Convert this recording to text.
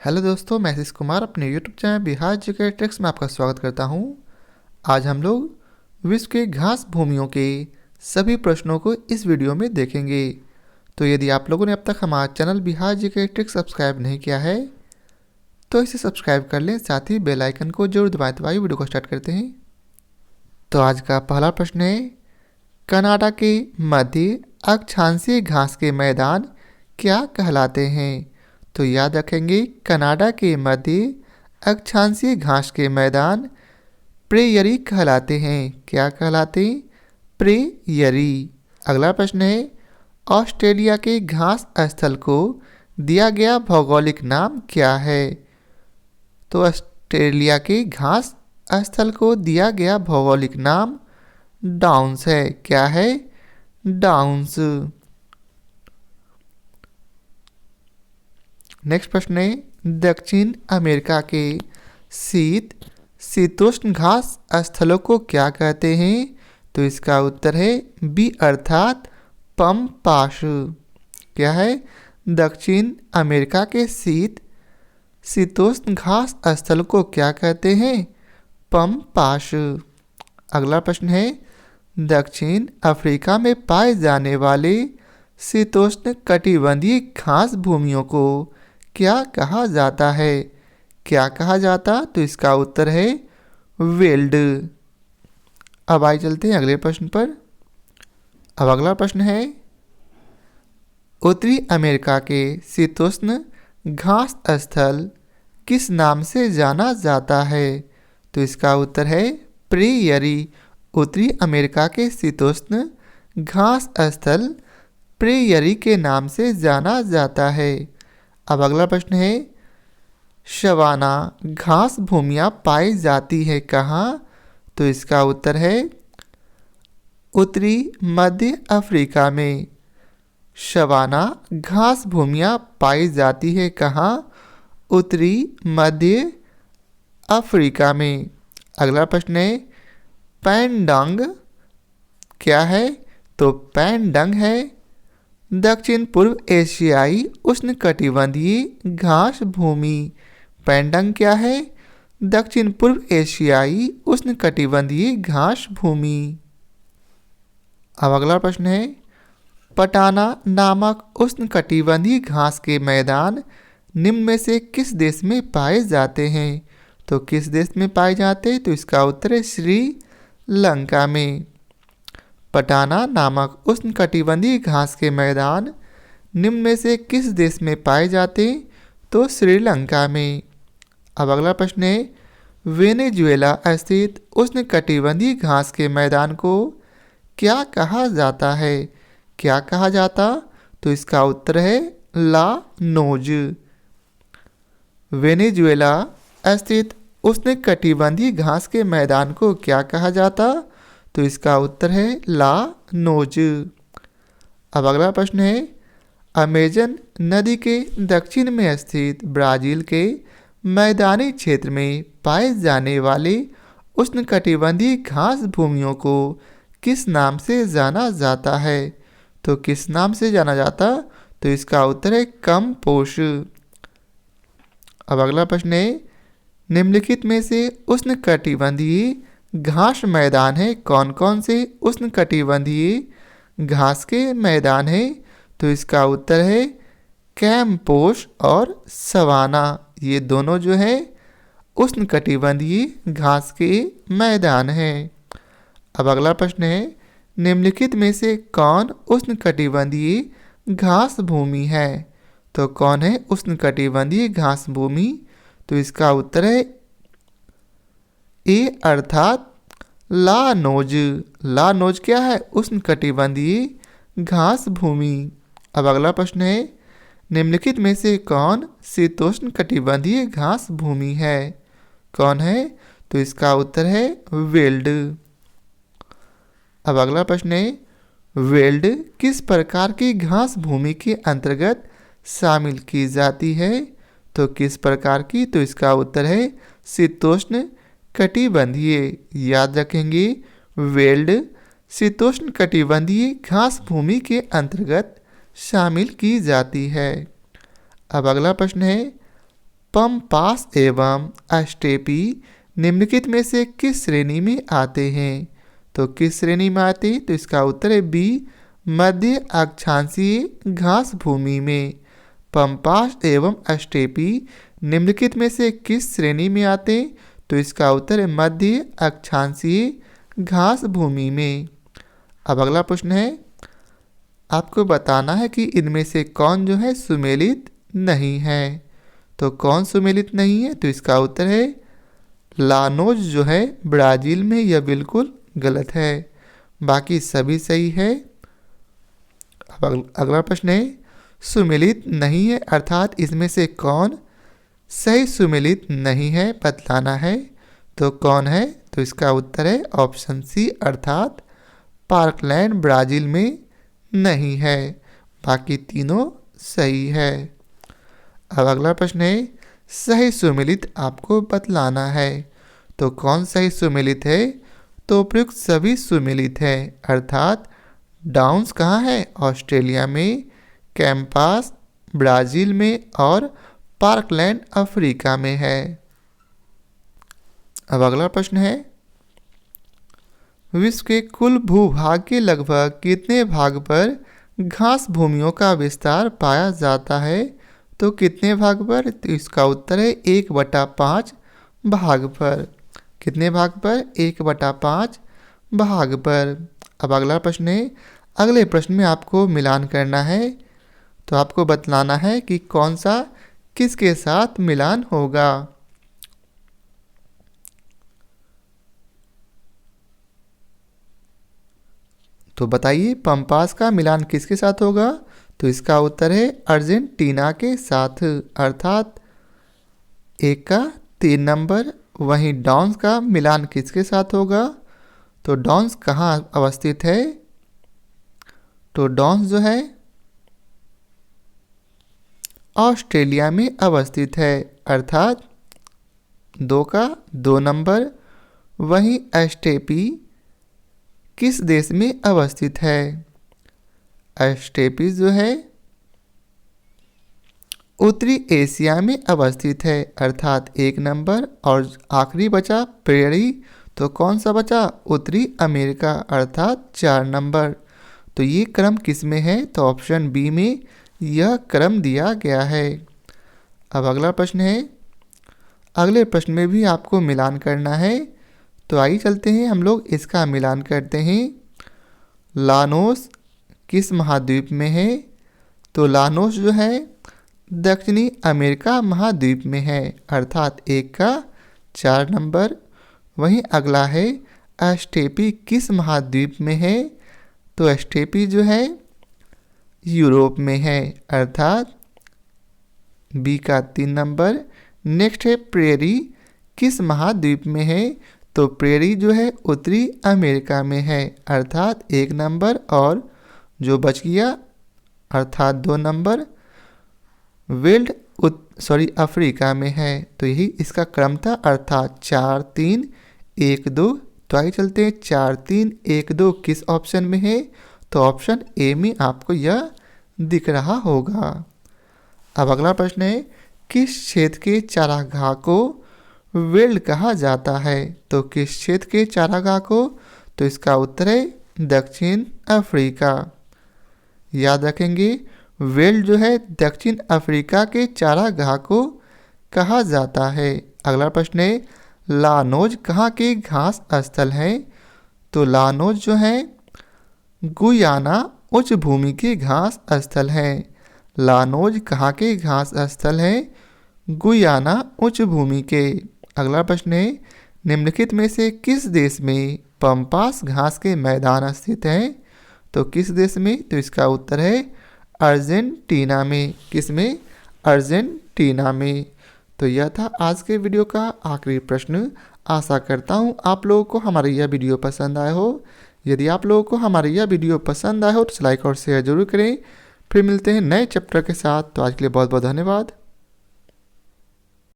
Hello दोस्तों, मैं आशीष कुमार अपने YouTube channel Bihar GK tricks में आपका स्वागत करता हूं। आज हम लोग विश्व के घास भूमियों के सभी प्रश्नों को इस वीडियो में देखेंगे। तो यदि आप लोगों ने अब तक हमारा channel Bihar GK tricks subscribe नहीं किया है तो इसे सब्सक्राइब कर लें, साथ ही बेल आइकन को जरूर दबाएं। तो आइए वीडियो को स्टार्ट करते हैं। तो आज का पहला प्रश्न है, कनाडा के मध्य अक्षांशीय घास के मैदान क्या कहलाते हैं? तो याद रखेंगे, कनाडा के मध्य अक्षांशीय घास के मैदान प्रेयरी कहलाते हैं। क्या कहलाते? प्रेयरी। अगला प्रश्न है, ऑस्ट्रेलिया के घास स्थल को दिया गया भौगोलिक नाम क्या है? तो ऑस्ट्रेलिया के घास स्थल को दिया गया भौगोलिक नाम डाउन्स है। क्या है? डाउन्स। नेक्स्ट प्रश्न है, दक्षिण अमेरिका के शीतोष्ण घास स्थलों को क्या कहते हैं? तो इसका उत्तर है बी अर्थात पम्पास। क्या है? दक्षिण अमेरिका के शीतोष्ण घास स्थल को क्या कहते हैं? पम्पास। अगला प्रश्न है, दक्षिण अफ्रीका में पाए जाने वाले शीतोष्ण कटिबंधीय घास भूमियों को क्या कहा जाता है? क्या कहा जाता? तो इसका उत्तर है वेल्ड। अब आइए चलते हैं अगले प्रश्न पर। अब अगला प्रश्न है, उत्तरी अमेरिका के शीतोष्ण घास स्थल किस नाम से जाना जाता है? तो इसका उत्तर है प्रेयरी। उत्तरी अमेरिका के शीतोष्ण घास स्थल प्रेयरी के नाम से जाना जाता है। अब अगला प्रश्न है, सवाना घास भूमियाँ पाई जाती है कहाँ? तो इसका उत्तर है उत्तरी मध्य अफ्रीका में। सवाना घास भूमियाँ पाई जाती है कहाँ? उत्तरी मध्य अफ्रीका में। अगला प्रश्न है, पैनडंग क्या है? तो पैनडंग है दक्षिण पूर्व एशियाई उष्णकटिबंधीय घास भूमि। पैनडंग क्या है? दक्षिण पूर्व एशियाई उष्णकटिबंधीय घास भूमि। अब अगला प्रश्न है, पटाना नामक उष्णकटिबंधीय घास के मैदान निम्न में से किस देश में पाए जाते हैं? तो किस देश में पाए जाते हैं? तो इसका उत्तर है श्रीलंका में। पटाना नामक उष्णकटिबंधीय घास के मैदान निम्न में से किस देश में पाए जाते हैं? तो श्रीलंका में। अब अगला प्रश्न है, वेनेजुएला स्थित उष्णकटिबंधीय घास के मैदान को क्या कहा जाता है? क्या कहा जाता? तो इसका उत्तर है लानोज। वेनेजुएला स्थित उष्णकटिबंधीय घास के मैदान को क्या कहा जाता? तो इसका उत्तर है लानोज। अब अगला प्रश्न है, अमेजन नदी के दक्षिण में स्थित ब्राजील के मैदानी क्षेत्र में पाए जाने वाले उष्णकटिबंधीय घास भूमियों को किस नाम से जाना जाता है? तो किस नाम से जाना जाता? तो इसका उत्तर है कम्पोश। अब अगला प्रश्न है, निम्नलिखित में से उष्णकटिबंधीय घास मैदान है कौन कौन से उष्णकटिबंधीय घास के मैदान है? तो इसका उत्तर है कैम्पोश और सवाना। ये दोनों जो है उष्णकटिबंधीय घास के मैदान हैं। अब अगला प्रश्न है, निम्नलिखित में से कौन उष्णकटिबंधीय घास भूमि है? तो कौन है उष्णकटिबंधीय घास भूमि? तो इसका उत्तर है ए अर्थात लानोज। लानोज क्या है? उष्णकटिबंधीय घास भूमि। अब अगला प्रश्न है, निम्नलिखित में से कौन शीतोष्ण कटिबंधीय घास भूमि है? कौन है? तो इसका उत्तर है वेल्ड। अब अगला प्रश्न है, वेल्ड किस प्रकार की घास भूमि के अंतर्गत शामिल की जाती है? तो किस प्रकार की? तो इसका उत्तर है शीतोष्ण कटिबंधीय। याद रखेंगे, वेल्ड शीतोष्ण कटिबंधीय घास भूमि के अंतर्गत शामिल की जाती है। अब अगला प्रश्न है, पम्पास एवं अस्टेपी निम्नलिखित में से किस श्रेणी में आते हैं? तो किस श्रेणी में आते हैं? तो इसका उत्तर है बी, मध्य अक्षांशीय घास भूमि में। पम्पास एवं अस्टेपी निम्नलिखित में से किस श्रेणी में आते हैं? तो इसका उत्तर है मध्य अक्षांशीय घास भूमि में। अब अगला प्रश्न है, आपको बताना है कि इनमें से कौन जो है सुमेलित नहीं है। तो कौन सुमेलित नहीं है? तो इसका उत्तर है लानोज जो है ब्राज़ील में, यह बिल्कुल गलत है, बाकी सभी सही है। अब अगला प्रश्न है, सुमेलित नहीं है अर्थात इसमें से कौन सही सुमेलित नहीं है, बतलाना है। तो कौन है? तो इसका उत्तर है ऑप्शन सी अर्थात पार्कलैंड ब्राज़ील में नहीं है, बाकी तीनों सही है। अब अगला प्रश्न है, सही सुमेलित आपको बतलाना है। तो कौन सही सुमेलित है? तो उपयुक्त सभी सुमेलित है अर्थात डाउन्स कहाँ है? ऑस्ट्रेलिया में, कैंपास ब्राज़ील में और पार्कलैंड अफ्रीका में है। अब अगला प्रश्न है, विश्व के कुल भूभाग के लगभग कितने भाग पर घास भूमियों का विस्तार पाया जाता है? तो कितने भाग पर? तो इसका उत्तर है 1/5 भाग पर। कितने भाग पर? 1/5 भाग पर। अब अगला प्रश्न है, अगले प्रश्न में आपको मिलान करना है। तो आपको बतलाना है कि कौन सा किसके साथ मिलान होगा। तो बताइए पम्पास का मिलान किसके साथ होगा? तो इसका उत्तर है अर्जेंटीना के साथ अर्थात 1 का 3 नंबर। वहीं डॉन्स का मिलान किसके साथ होगा? तो डॉन्स कहाँ अवस्थित है? तो डॉन्स जो है ऑस्ट्रेलिया में अवस्थित है अर्थात 2 का 2 नंबर। वहीं अस्टेपी किस देश में अवस्थित है? अस्टेपी जो है उत्तरी एशिया में अवस्थित है अर्थात 1 नंबर। और आखिरी बचा प्रेयरी, तो कौन सा बचा? उत्तरी अमेरिका अर्थात 4 नंबर। तो ये क्रम किस में है? तो ऑप्शन बी में यह क्रम दिया गया है। अब अगला प्रश्न है, अगले प्रश्न में भी आपको मिलान करना है। तो आइए चलते हैं हम लोग इसका मिलान करते हैं। लानोस किस महाद्वीप में है? तो लानोस जो है दक्षिणी अमेरिका महाद्वीप में है अर्थात 1 का 4 नंबर। वहीं अगला है अस्टेपी किस महाद्वीप में है? तो अस्टेपी जो है यूरोप में है अर्थात बी का 3 नंबर। नेक्स्ट है प्रेरी किस महाद्वीप में है? तो प्रेरी जो है उत्तरी अमेरिका में है अर्थात 1 नंबर। और जो बच गया अर्थात 2 नंबर अफ्रीका में है। तो यही इसका क्रम था अर्थात 4 3 1 2। तो आइए चलते हैं 4 3 1 2 किस ऑप्शन में है? तो ऑप्शन ए में आपको यह दिख रहा होगा। अब अगला प्रश्न है, किस क्षेत्र के चारागाह को वेल्ड कहा जाता है? तो किस क्षेत्र के चारागाह को? तो इसका उत्तर है दक्षिण अफ्रीका। याद रखेंगे वेल्ड जो है दक्षिण अफ्रीका के चारागाह को कहा जाता है। अगला प्रश्न है, लानोज कहाँ के घास स्थल है? तो लानोज जो है गुयाना उच्च भूमि के घास स्थल है। लानोज कहाँ के घास स्थल है? गुयाना उच्च भूमि के। अगला प्रश्न है, निम्नलिखित में से किस देश में पम्पास घास के मैदान स्थित हैं? तो किस देश में? तो इसका उत्तर है अर्जेंटीना में। किस में? अर्जेंटीना में। तो यह था आज के वीडियो का आखिरी प्रश्न। आशा करता हूँ आप लोगों को हमारा यह वीडियो पसंद आया हो। यदि आप लोगों को हमारा यह वीडियो पसंद आया हो तो लाइक और शेयर जरूर करें। फिर मिलते हैं नए चैप्टर के साथ। तो आज के लिए बहुत बहुत धन्यवाद।